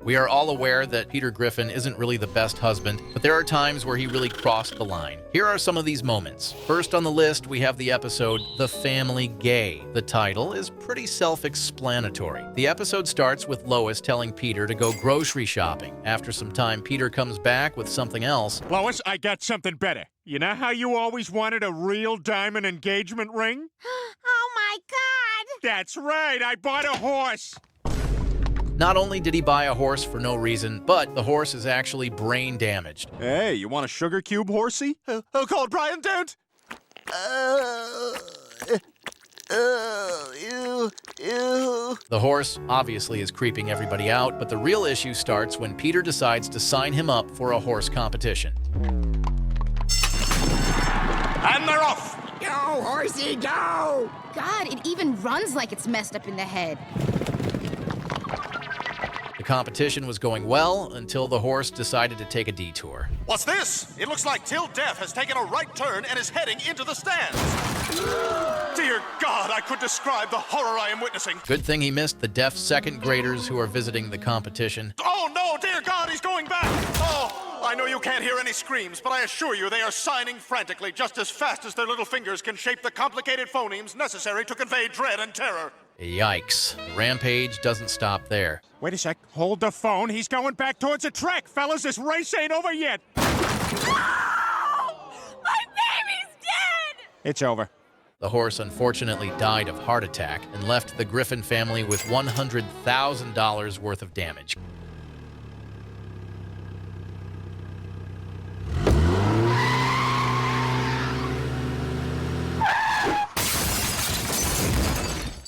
We are all aware that Peter Griffin isn't really the best husband, but there are times where he really crossed the line. Here are some of these moments. First on the list, we have the episode The Family Gay. The title is pretty self-explanatory. The episode starts with Lois telling Peter to go grocery shopping. After some time, Peter comes back with something else. Lois, I got something better. You know how you always wanted a real diamond engagement ring? Oh my God! That's right, I bought a horse. Not only did he buy a horse for no reason, but the horse is actually brain damaged. Hey, you want a sugar cube horsey? Oh, call it Brian, don't! The horse obviously is creeping everybody out, but the real issue starts when Peter decides to sign him up for a horse competition. And they're off! Go, horsey, go! God, it even runs like it's messed up in the head. The competition was going well until the horse decided to take a detour. What's this? It looks like Till Death has taken a right turn and is heading into the stands. Dear God, I could describe the horror I am witnessing. Good thing he missed the deaf second graders who are visiting the competition. Oh no, dear God, he's going back! Oh, I know you can't hear any screams, but I assure you they are signing frantically just as fast as their little fingers can shape the complicated phonemes necessary to convey dread and terror. Yikes. The rampage doesn't stop there. Wait a sec, hold the phone. He's going back towards the track. Fellas, this race ain't over yet. My baby's dead! It's over. The horse unfortunately died of heart attack and left the Griffin family with $100,000 worth of damage.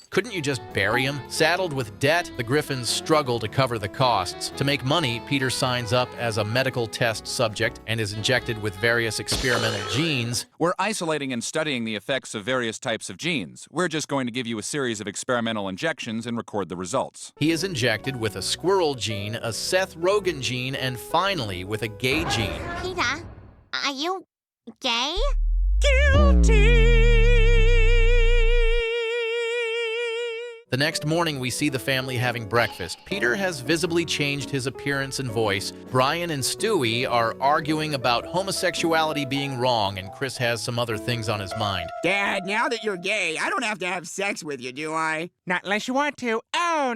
Couldn't you just bury him? Saddled with debt, the Griffins struggle to cover the costs. To make money, Peter signs up as a medical test subject and is injected with various experimental genes. We're isolating and studying the effects of various types of genes. We're just going to give you a series of experimental injections and record the results. He is injected with a squirrel gene, a Seth Rogen gene, and finally with a gay gene. Peter, are you gay? Guilty! The next morning, we see the family having breakfast. Peter has visibly changed his appearance and voice. Brian and Stewie are arguing about homosexuality being wrong, and Chris has some other things on his mind. Dad, now that you're gay, I don't have to have sex with you, do I? Not unless you want to. Oh,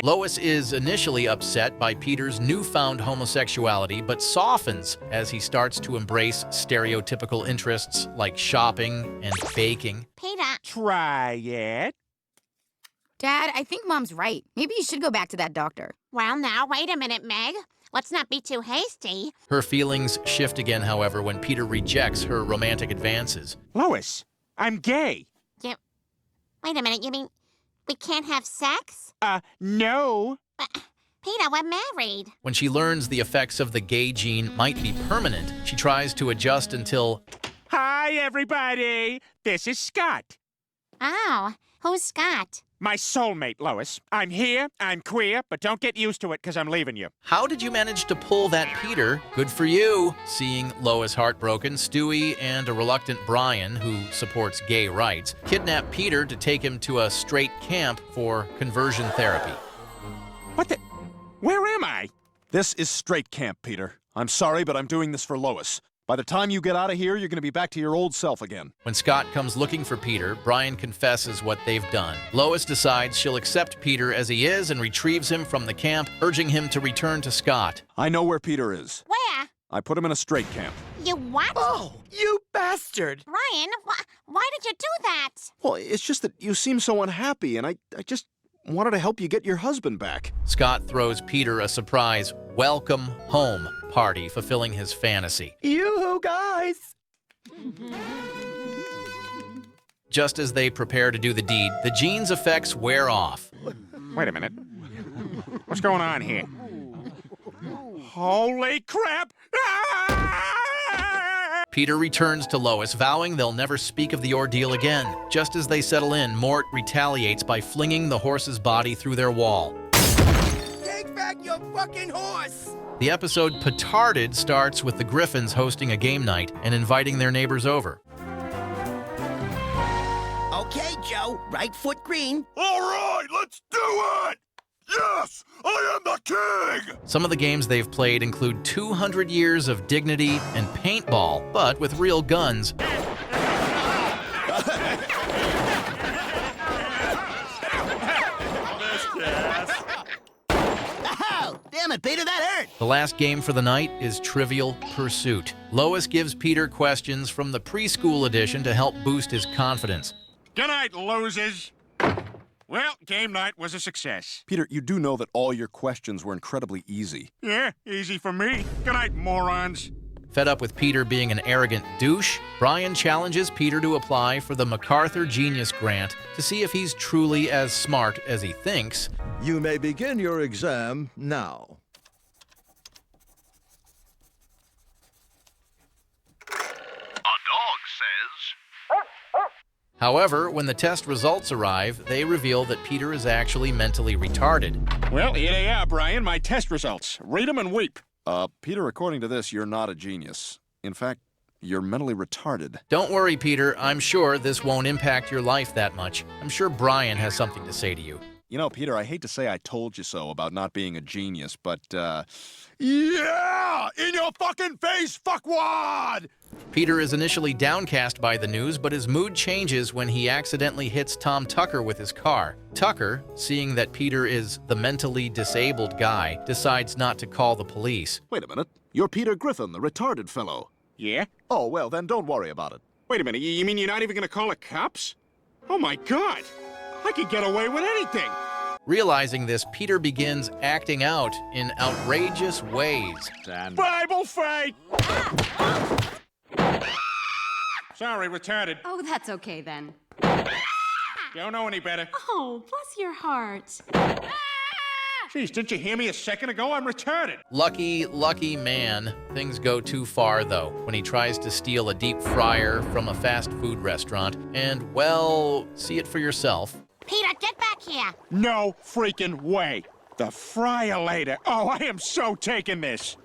Lois is initially upset by Peter's newfound homosexuality, but softens as he starts to embrace stereotypical interests like shopping and baking. Peter, Try it. Dad, I think Mom's right. Maybe you should go back to that doctor. well now, wait a minute, Meg. Let's not be too hasty. Her feelings shift again, however, when Peter rejects her romantic advances. Lois, I'm gay. Wait a minute, you mean we can't have sex? No. Peter, we're married. When she learns the effects of the gay gene might be permanent, she tries to adjust until... Hi, everybody. This is Scott. Oh, who's Scott? My soulmate, Lois. I'm here, I'm queer, but don't get used to it because I'm leaving you. How did you manage to pull that, Peter? Good for you. Seeing Lois heartbroken, Stewie and a reluctant Brian, who supports gay rights, kidnap Peter to take him to a straight camp for conversion therapy. What the? Where am I? This is straight camp, Peter. I'm sorry, but I'm doing this for Lois. By the time you get out of here, you're going to be back to your old self again. When Scott comes looking for Peter, Brian confesses what they've done. Lois decides she'll accept Peter as he is and retrieves him from the camp, urging him to return to Scott. I know where Peter is. Where? I put him in a straight camp. You what? Oh, you bastard! Brian, why did you do that? Well, it's just that you seem so unhappy, and I just wanted to help you get your husband back. Scott throws Peter a surprise welcome home party, fulfilling his fantasy. You guys! Just as they prepare to do the deed, the gene's effects wear off. Wait a minute. What's going on here? Holy crap! Ah! Peter returns to Lois, vowing they'll never speak of the ordeal again. Just as they settle in, Mort retaliates by flinging the horse's body through their wall. Take back your fucking horse! The episode Petarded starts with the Griffins hosting a game night and inviting their neighbors over. Okay, Joe. Right foot green. All right, let's do it! Yes, I am the king! Some of the games they've played include 200 Years of Dignity and Paintball, but with real guns. Oh, damn it, Peter, that hurt. The last game for the night is Trivial Pursuit. Lois gives Peter questions from the preschool edition to help boost his confidence. Good night, losers. Well, game night was a success. Peter, you do know that all your questions were incredibly easy. Yeah, easy for me. Good night, morons. Fed up with Peter being an arrogant douche, Brian challenges Peter to apply for the MacArthur Genius Grant to see if he's truly as smart as he thinks. You may begin your exam now. However, when the test results arrive, they reveal that Peter is actually mentally retarded. Well, here they are, Brian, my test results. Read them and weep. Peter, according to this, you're not a genius. In fact, you're mentally retarded. Don't worry, Peter. I'm sure this won't impact your life that much. I'm sure Brian has something to say to you. You know, Peter, I hate to say I told you so about not being a genius, but, yeah! In your fucking face, fuckwad! Peter is initially downcast by the news, but his mood changes when he accidentally hits Tom Tucker with his car. Tucker, seeing that Peter is the mentally disabled guy, decides not to call the police. Wait a minute. You're Peter Griffin, the retarded fellow. Yeah? Oh, well, then don't worry about it. Wait a minute, you mean you're not even gonna call the cops? Oh my God! I could get away with anything! Realizing this, Peter begins acting out in outrageous ways. Bible fight! Sorry, retarded. Oh, that's okay then. Don't know any better. Oh, bless your heart. Jeez, didn't you hear me a second ago? I'm retarded. Lucky, lucky man. Things go too far, though, when he tries to steal a deep fryer from a fast food restaurant. And, well, see it for yourself. Peter, get back here. No freaking way. The fryer later. Oh, I am so taking this.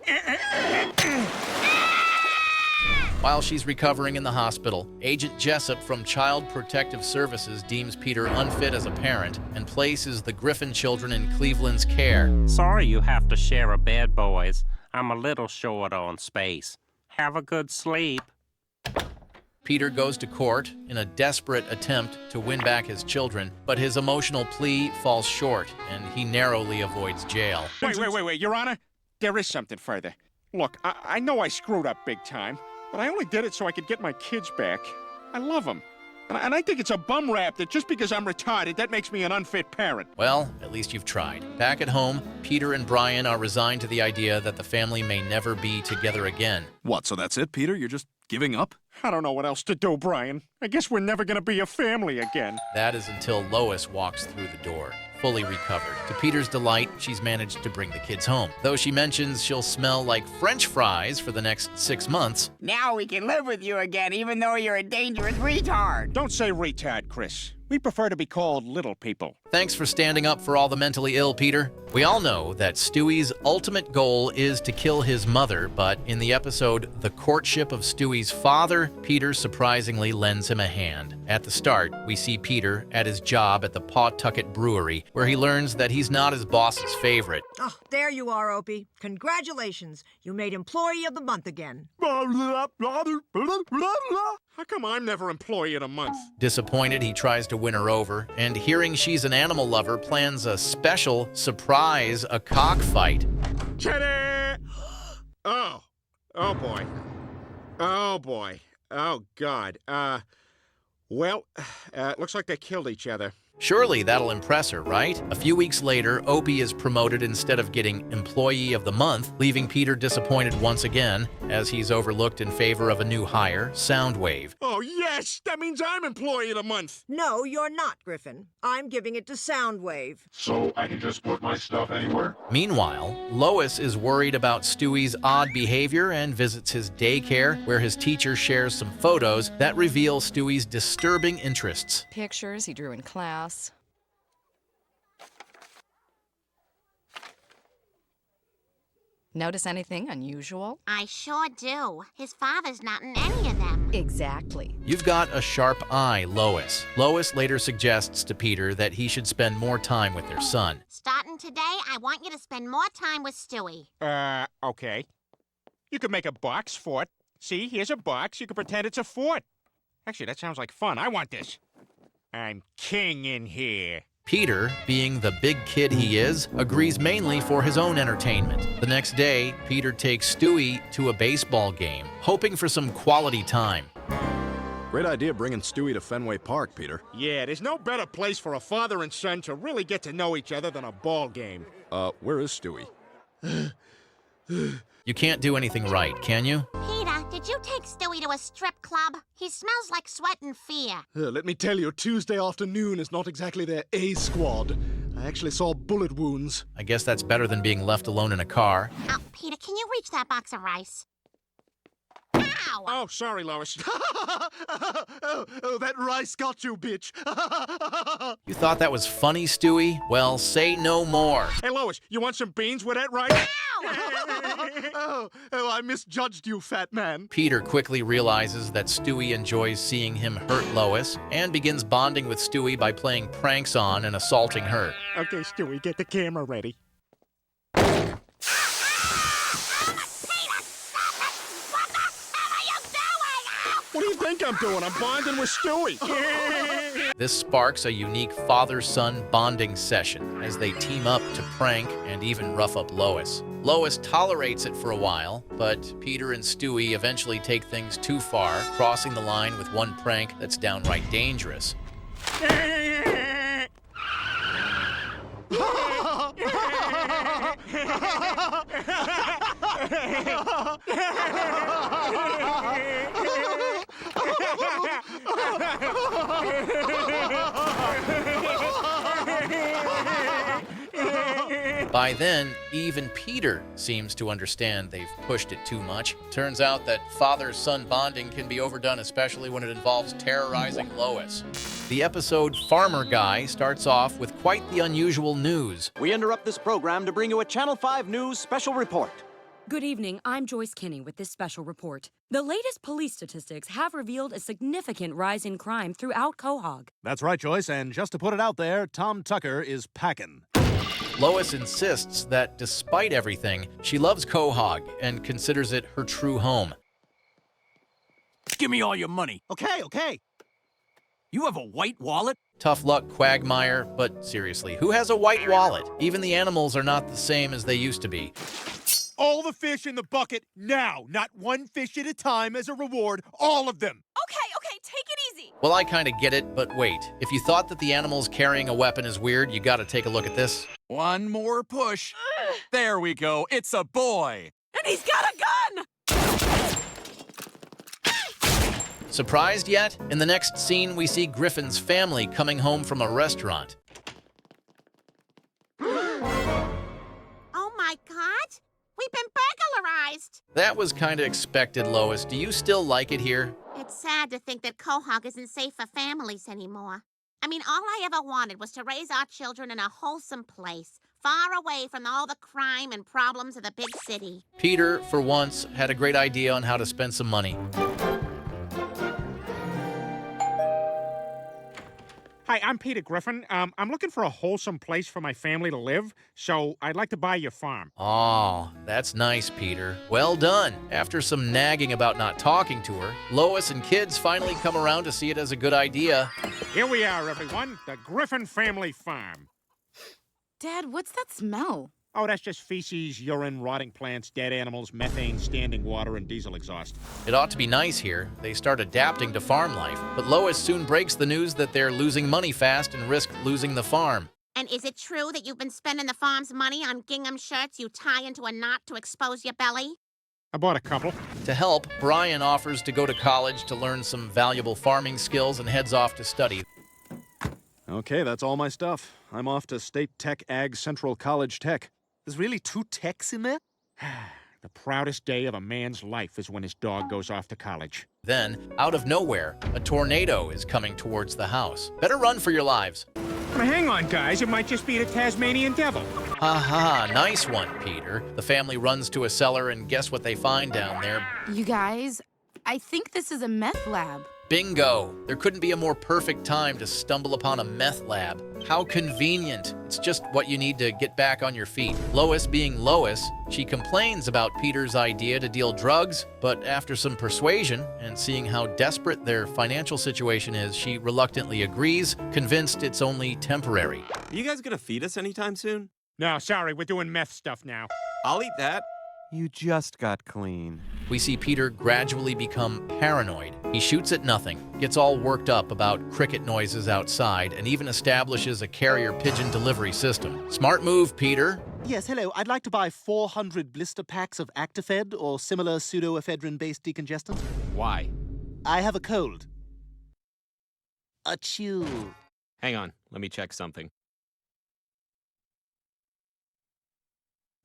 While she's recovering in the hospital, Agent Jessup from Child Protective Services deems Peter unfit as a parent and places the Griffin children in Cleveland's care. Sorry you have to share a bed, boys. I'm a little short on space. Have a good sleep. Peter goes to court in a desperate attempt to win back his children, but his emotional plea falls short and he narrowly avoids jail. Wait, Your Honor. There is something further. Look, I know I screwed up big time, but I only did it so I could get my kids back. I love them. And I think it's a bum rap that just because I'm retarded, that makes me an unfit parent. Well, at least you've tried. Back at home, Peter and Brian are resigned to the idea that the family may never be together again. What, so that's it, Peter? You're just giving up? I don't know what else to do, Brian. I guess we're never gonna be a family again. That is until Lois walks through the door, fully recovered. To Peter's delight, she's managed to bring the kids home. Though she mentions she'll smell like French fries for the next 6 months. Now we can live with you again, even though you're a dangerous retard. Don't say retard, Chris. We prefer to be called little people. Thanks for standing up for all the mentally ill, Peter. We all know that Stewie's ultimate goal is to kill his mother, but in the episode The Courtship of Stewie's Father, Peter surprisingly lends him a hand. At the start, we see Peter at his job at the Pawtucket Brewery, where he learns that he's not his boss's favorite. Oh, there you are, Opie. Congratulations. You made Employee of the Month again. How come I'm never Employee of the Month? Disappointed, he tries to win her over, and hearing she's an animal lover, plans a special surprise, a cockfight. Ta-da! Oh boy. Oh boy. Oh God. Well, looks like they killed each other. Surely that'll impress her, right? A few weeks later, Opie is promoted instead of getting Employee of the Month, leaving Peter disappointed once again, as he's overlooked in favor of a new hire, Soundwave. Oh, yes! That means I'm Employee of the Month! No, you're not, Griffin. I'm giving it to Soundwave. So I can just put my stuff anywhere? Meanwhile, Lois is worried about Stewie's odd behavior and visits his daycare, where his teacher shares some photos that reveal Stewie's disturbing interests. Pictures he drew in class. Notice anything unusual? I sure do. His father's not in any of them. Exactly. You've got a sharp eye, Lois. Lois later suggests to Peter that he should spend more time with their son. Starting today, I want you to spend more time with Stewie. Okay. You could make a box fort. See, here's a box. You could pretend it's a fort. Actually, that sounds like fun. I want this. I'm king in here. Peter, being the big kid he is, agrees mainly for his own entertainment. The next day, Peter takes Stewie to a baseball game, hoping for some quality time. Great idea bringing Stewie to Fenway Park, Peter. Yeah, there's no better place for a father and son to really get to know each other than a ball game. Where is Stewie? You can't do anything right, can you? Peter, did you take Stewie to a strip club? He smells like sweat and fear. Let me tell you, Tuesday afternoon is not exactly their A squad. I actually saw bullet wounds. I guess that's better than being left alone in a car. Oh, Peter, can you reach that box of rice? Ow! Oh, sorry, Lois. Oh, that rice got you, bitch. You thought that was funny, Stewie? Well, say no more. Hey, Lois, you want some beans with that rice? Oh, I misjudged you, fat man. Peter quickly realizes that Stewie enjoys seeing him hurt Lois and begins bonding with Stewie by playing pranks on and assaulting her. Okay, Stewie, get the camera ready. What do you think I'm doing? I'm bonding with Stewie. This sparks a unique father-son bonding session as they team up to prank and even rough up Lois. Lois tolerates it for a while, but Peter and Stewie eventually take things too far, crossing the line with one prank that's downright dangerous. By then, even Peter seems to understand they've pushed it too much. Turns out that father-son bonding can be overdone, especially when it involves terrorizing Lois. The episode Farmer Guy starts off with quite the unusual news. We interrupt this program to bring you a Channel 5 News special report. Good evening, I'm Joyce Kinney with this special report. The latest police statistics have revealed a significant rise in crime throughout Quahog. That's right, Joyce, and just to put it out there, Tom Tucker is packing. Lois insists that despite everything, she loves Quahog and considers it her true home. Give me all your money. Okay. You have a white wallet? Tough luck, Quagmire, but seriously, who has a white wallet? Even the animals are not the same as they used to be. All the fish in the bucket now, not one fish at a time as a reward, all of them. Okay, take it easy. Well, I kind of get it, but wait. If you thought that the animals carrying a weapon is weird, you gotta take a look at this. One more push. There we go. It's a boy. And he's got a gun! Surprised yet? In the next scene, we see Griffin's family coming home from a restaurant. Oh my God! We've been burglarized! That was kind of expected, Lois. Do you still like it here? It's sad to think that Quahog isn't safe for families anymore. I mean, all I ever wanted was to raise our children in a wholesome place, far away from all the crime and problems of the big city. Peter, for once, had a great idea on how to spend some money. Hi, I'm Peter Griffin. I'm looking for a wholesome place for my family to live, so I'd like to buy your farm. Oh, that's nice, Peter. Well done. After some nagging about not talking to her, Lois and kids finally come around to see it as a good idea. Here we are, everyone, the Griffin family farm. Dad, what's that smell? Oh, that's just feces, urine, rotting plants, dead animals, methane, standing water, and diesel exhaust. It ought to be nice here. They start adapting to farm life, but Lois soon breaks the news that they're losing money fast and risk losing the farm. And is it true that you've been spending the farm's money on gingham shirts you tie into a knot to expose your belly? I bought a couple. To help, Brian offers to go to college to learn some valuable farming skills and heads off to study. Okay, that's all my stuff. I'm off to State Tech Ag Central College Tech. There's really 2 techs in there? The proudest day of a man's life is when his dog goes off to college. Then, out of nowhere, a tornado is coming towards the house. Better run for your lives. Well, hang on, guys. It might just be the Tasmanian devil. Haha, nice one, Peter. The family runs to a cellar and guess what they find down there? You guys, I think this is a meth lab. Bingo! There couldn't be a more perfect time to stumble upon a meth lab. How convenient. It's just what you need to get back on your feet. Lois being Lois, she complains about Peter's idea to deal drugs, but after some persuasion and seeing how desperate their financial situation is, she reluctantly agrees, convinced it's only temporary. Are you guys gonna feed us anytime soon? No, sorry, we're doing meth stuff now. I'll eat that. You just got clean. We see Peter gradually become paranoid. He shoots at nothing, gets all worked up about cricket noises outside, and even establishes a carrier pigeon delivery system. Smart move, Peter. Yes, hello. I'd like to buy 400 blister packs of Actifed or similar pseudoephedrine-based decongestant. Why? I have a cold. Achoo. Hang on, let me check something.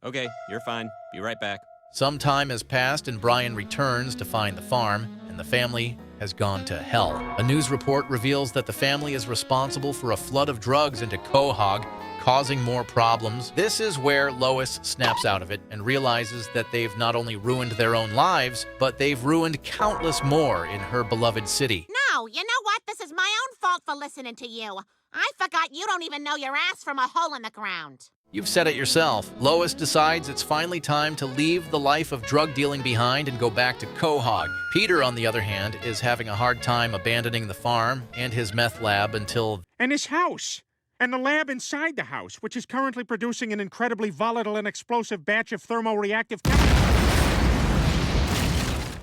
Okay, you're fine. Be right back. Some time has passed and Brian returns to find the farm, and the family has gone to hell. A news report reveals that the family is responsible for a flood of drugs into Quahog, causing more problems. This is where Lois snaps out of it and realizes that they've not only ruined their own lives, but they've ruined countless more in her beloved city. No, you know what? This is my own fault for listening to you. I forgot you don't even know your ass from a hole in the ground. You've said it yourself. Lois decides it's finally time to leave the life of drug dealing behind and go back to Quahog. Peter, on the other hand, is having a hard time abandoning the farm and his meth lab until... And his house. And the lab inside the house, which is currently producing an incredibly volatile and explosive batch of thermoreactive chemicals.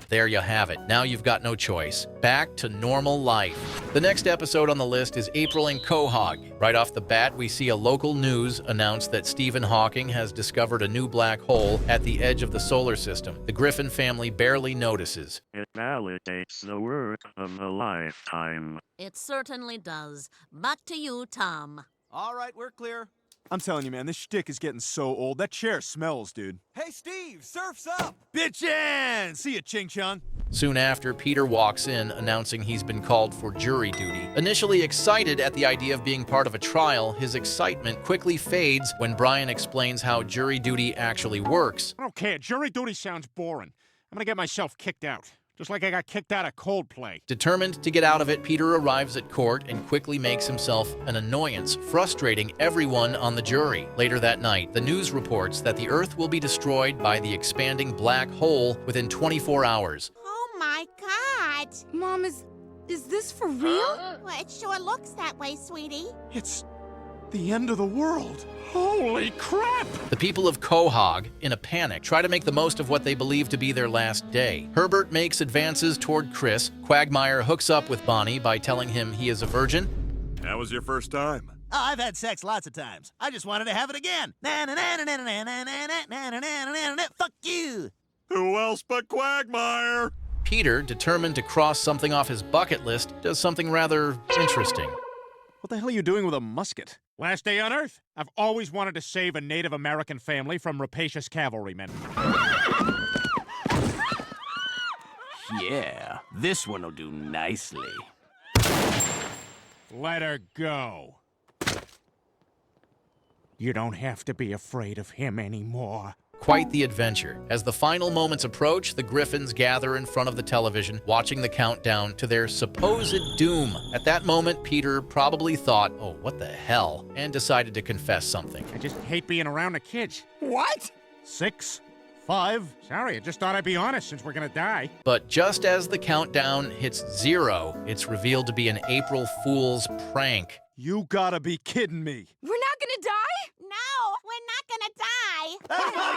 There you have it. Now you've got no choice. Back to normal life. The next episode on the list is April in Quahog. Right off the bat, we see a local news announce that Stephen Hawking has discovered a new black hole at the edge of the solar system. The Griffin family barely notices. It validates the work of a lifetime. It certainly does. Back to you, Tom. All right, we're clear. I'm telling you, man, this shtick is getting so old. That chair smells, dude. Hey, Steve, surf's up! Bitchin'! See ya, Ching Chong. Soon after, Peter walks in, announcing he's been called for jury duty. Initially excited at the idea of being part of a trial, his excitement quickly fades when Brian explains how jury duty actually works. I don't care. Jury duty sounds boring. I'm gonna get myself kicked out. Just like I got kicked out of Coldplay. Determined to get out of it, Peter arrives at court and quickly makes himself an annoyance, frustrating everyone on the jury. Later that night, the news reports that the Earth will be destroyed by the expanding black hole within 24 hours. Oh my God! Mom, is this for real? Well, it sure looks that way, sweetie. It's the end of the world. Holy crap! The people of Quahog, in a panic, try to make the most of what they believe to be their last day. Herbert makes advances toward Chris. Quagmire hooks up with Bonnie by telling him he is a virgin. That was your first time? Oh, I've had sex lots of times. I just wanted to have it again. Fuck you. Who else but Quagmire? Peter, determined to cross something off his bucket list, does something rather interesting. What the hell are you doing with a musket? Last day on Earth. I've always wanted to save a Native American family from rapacious cavalrymen. Yeah, this one'll do nicely. Let her go. You don't have to be afraid of him anymore. Quite the adventure. As the final moments approach, the Griffins gather in front of the television, watching the countdown to their supposed doom. At that moment, Peter probably thought, oh, what the hell, and decided to confess something. I just hate being around the kids. What? 6, 5. Sorry, I just thought I'd be honest since we're gonna die. But just as the countdown hits 0, it's revealed to be an April Fool's prank. You gotta be kidding me. We're not gonna die? No, we're not gonna die. Oh my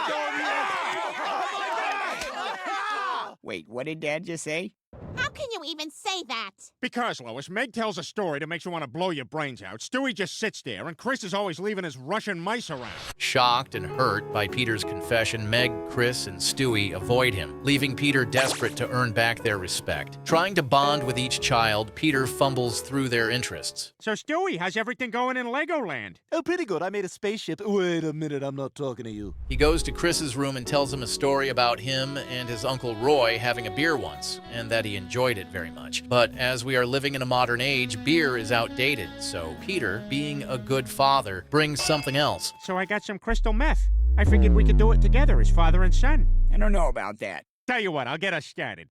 God! Wait, what did Dad just say? How can you even say that? Because, Lois, Meg tells a story that makes you want to blow your brains out. Stewie just sits there, and Chris is always leaving his Russian mice around. Shocked and hurt by Peter's confession, Meg, Chris, and Stewie avoid him, leaving Peter desperate to earn back their respect. Trying to bond with each child, Peter fumbles through their interests. So, Stewie, how's everything going in Legoland? Oh, pretty good. I made a spaceship. Wait a minute, I'm not talking to you. He goes to Chris's room and tells him a story about him and his Uncle Roy having a beer once, and that he enjoyed it very much. But as we are living in a modern age, beer is outdated, so Peter, being a good father, brings something else. So I got some crystal meth. I figured we could do it together as father and son. I don't know about that. Tell you what, I'll get us started.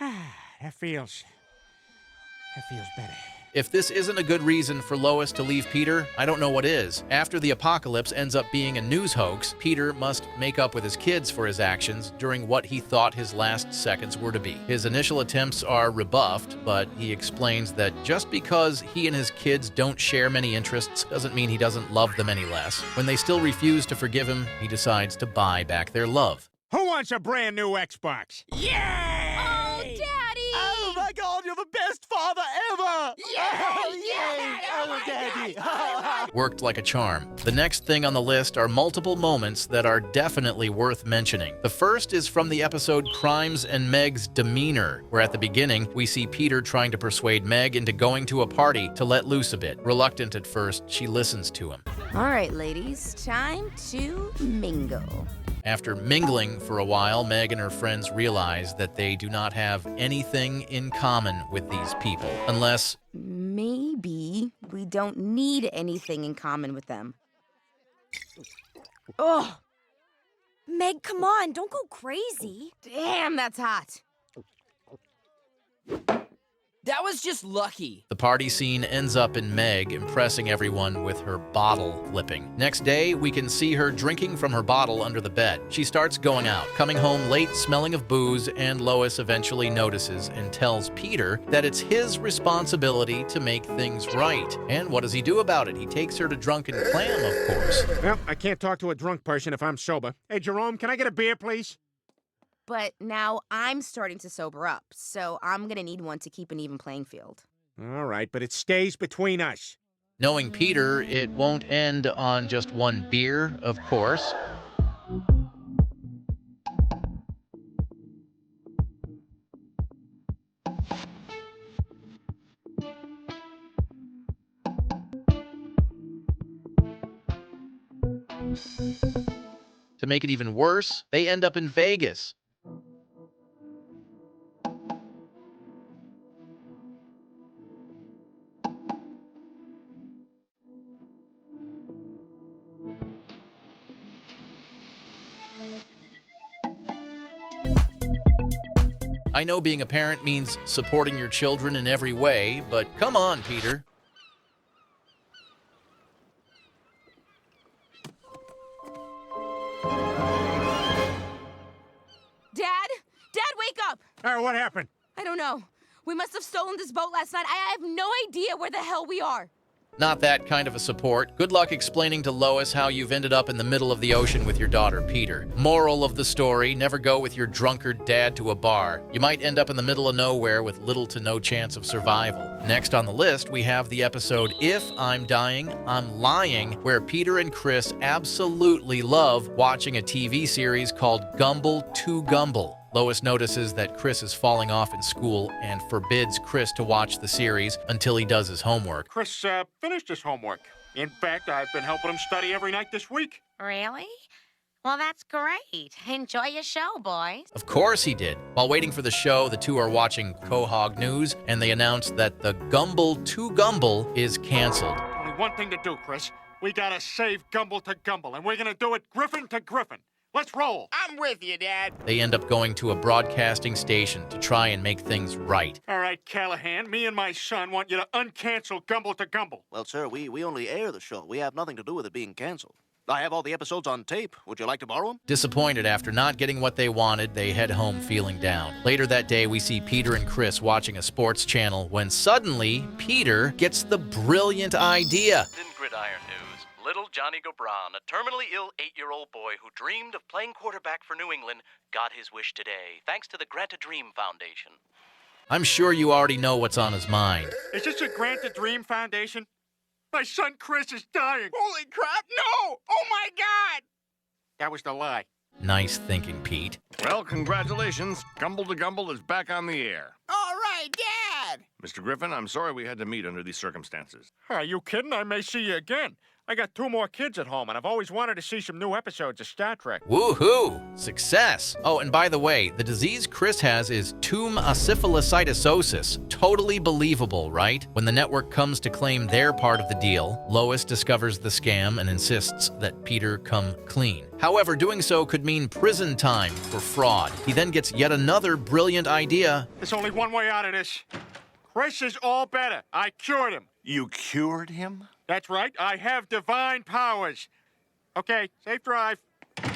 That feels better. If this isn't a good reason for Lois to leave Peter, I don't know what is. After the apocalypse ends up being a news hoax, Peter must make up with his kids for his actions during what he thought his last seconds were to be. His initial attempts are rebuffed, but he explains that just because he and his kids don't share many interests doesn't mean he doesn't love them any less. When they still refuse to forgive him, he decides to buy back their love. Who wants a brand new Xbox? Yay! Oh, Daddy! Oh my God, you're the best father ever! Yay! Oh, Daddy! Worked like a charm. The next thing on the list are multiple moments that are definitely worth mentioning. The first is from the episode Crimes and Meg's Demeanor, where at the beginning, we see Peter trying to persuade Meg into going to a party to let loose a bit. Reluctant at first, she listens to him. All right, ladies, time to mingle. After mingling for a while, Meg and her friends realize that they do not have anything in common with these people, unless... Maybe we don't need anything in common with them. Oh! Meg, come on, don't go crazy. Damn, that's hot. That was just lucky. The party scene ends up in Meg impressing everyone with her bottle flipping. Next day, we can see her drinking from her bottle under the bed. She starts going out, coming home late smelling of booze, and Lois eventually notices and tells Peter that it's his responsibility to make things right. And what does he do about it? He takes her to Drunken Clam, of course. Well, I can't talk to a drunk person if I'm sober. Hey, Jerome, can I get a beer, please? But now I'm starting to sober up, so I'm gonna need one to keep an even playing field. All right, but it stays between us. Knowing Peter, it won't end on just one beer, of course. To make it even worse, they end up in Vegas. I know being a parent means supporting your children in every way, but come on, Peter. Dad, wake up! What happened? I don't know. We must have stolen this boat last night. I have no idea where the hell we are. Not that kind of a support. Good luck explaining to Lois how you've ended up in the middle of the ocean with your daughter, Peter. Moral of the story, never go with your drunkard dad to a bar. You might end up in the middle of nowhere with little to no chance of survival. Next on the list, we have the episode If I'm Dying, I'm Lying, where Peter and Chris absolutely love watching a TV series called Gumble to Gumble. Lois notices that Chris is falling off in school and forbids Chris to watch the series until he does his homework. Chris finished his homework. In fact, I've been helping him study every night this week. Really? Well, that's great. Enjoy your show, boys. Of course he did. While waiting for the show, the two are watching Quahog News, and they announce that the Gumble to Gumble is canceled. Only one thing to do, Chris. We gotta save Gumble to Gumble, and we're gonna do it Griffin to Griffin. Let's roll. I'm with you, Dad. They end up going to a broadcasting station to try and make things right. All right, Callahan, me and my son want you to uncancel Gumble to Gumble. Well, sir, we only air the show. We have nothing to do with it being canceled. I have all the episodes on tape. Would you like to borrow them? Disappointed after not getting what they wanted, they head home feeling down. Later that day, we see Peter and Chris watching a sports channel when suddenly Peter gets the brilliant idea. In Gridiron News, little Johnny Gobran, a terminally ill 8-year-old boy who dreamed of playing quarterback for New England, got his wish today, thanks to the Grant a Dream Foundation. I'm sure you already know what's on his mind. Is this a Grant a Dream Foundation? My son Chris is dying. Holy crap, no! Oh my God! That was the lie. Nice thinking, Pete. Well, congratulations. Gumble to Gumble is back on the air. All right, Dad! Mr. Griffin, I'm sorry we had to meet under these circumstances. Are you kidding? I may see you again. I got 2 more kids at home, and I've always wanted to see some new episodes of Star Trek. Woohoo! Success! Oh, and by the way, the disease Chris has is tumor-asyphilicidosis. Totally believable, right? When the network comes to claim their part of the deal, Lois discovers the scam and insists that Peter come clean. However, doing so could mean prison time for fraud. He then gets yet another brilliant idea. There's only one way out of this. Chris is all better. I cured him. You cured him? That's right. I have divine powers. Okay, safe drive.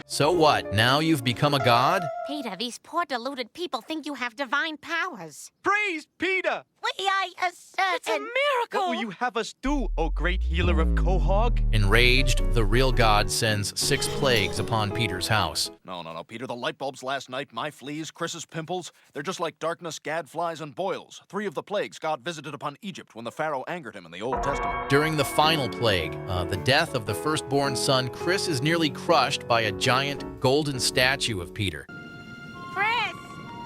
So what? Now you've become a god? Peter, these poor deluded people think you have divine powers. Praise Peter! We are certain. It's a miracle! What will you have us do, O great healer of Quahog? Enraged, the real god sends 6 plagues upon Peter's house. No, Peter. The light bulbs last night, my fleas, Chris's pimples, they're just like darkness, gadflies, and boils. 3 of the plagues God visited upon Egypt when the Pharaoh angered him in the Old Testament. During the final plague, the death of the firstborn son, Chris is nearly crushed by a giant golden statue of Peter. Chris!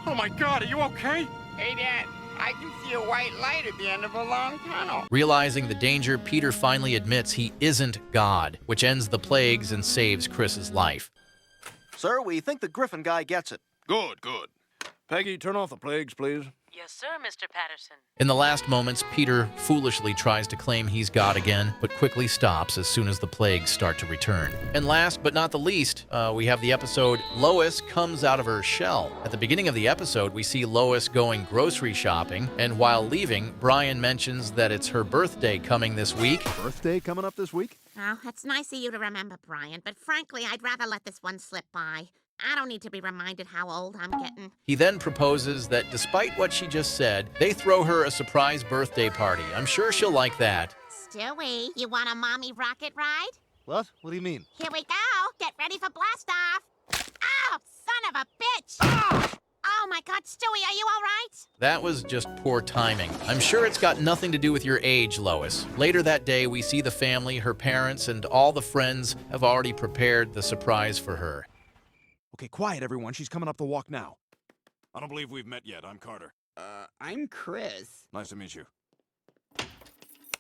Oh my God, are you okay? Hey, Dad, I can see a white light at the end of a long tunnel. Realizing the danger, Peter finally admits he isn't God, which ends the plagues and saves Chris's life. Sir, we think the Griffin guy gets it. Good. Peggy, turn off the plagues, please. Yes, sir, Mr. Patterson. In the last moments, Peter foolishly tries to claim he's God again, but quickly stops as soon as the plagues start to return. And last but not the least, we have the episode Lois Comes Out of Her Shell. At the beginning of the episode, we see Lois going grocery shopping, and while leaving, Brian mentions that it's her birthday coming this week. Birthday coming up this week? Oh, it's nice of you to remember, Brian, but frankly, I'd rather let this one slip by. I don't need to be reminded how old I'm getting. He then proposes that despite what she just said, they throw her a surprise birthday party. I'm sure she'll like that. Stewie, you want a mommy rocket ride? What? What do you mean? Here we go. Get ready for blast off. Oh, son of a bitch! Oh my God, Stewie, are you all right? That was just poor timing. I'm sure it's got nothing to do with your age, Lois. Later that day, we see the family, her parents, and all the friends have already prepared the surprise for her. Okay, quiet, everyone. She's coming up the walk now. I don't believe we've met yet. I'm Carter. I'm Chris. Nice to meet you.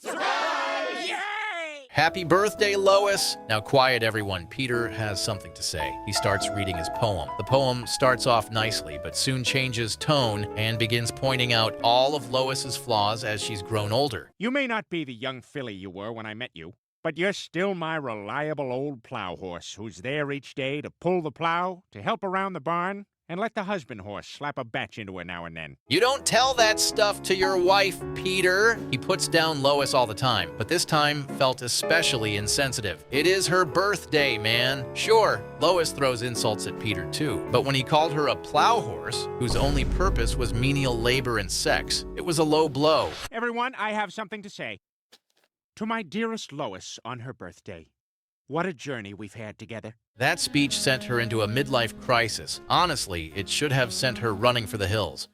Surprise! Yay! Happy birthday, Lois! Now quiet, everyone. Peter has something to say. He starts reading his poem. The poem starts off nicely, but soon changes tone and begins pointing out all of Lois's flaws as she's grown older. You may not be the young filly you were when I met you, but you're still my reliable old plow horse who's there each day to pull the plow, to help around the barn, and let the husband horse slap a batch into her now and then. You don't tell that stuff to your wife, Peter. He puts down Lois all the time, but this time felt especially insensitive. It is her birthday, man. Sure, Lois throws insults at Peter too, but when he called her a plow horse, whose only purpose was menial labor and sex, it was a low blow. Everyone, I have something to say. To my dearest Lois on her birthday, what a journey we've had together. That speech sent her into a midlife crisis. Honestly, it should have sent her running for the hills.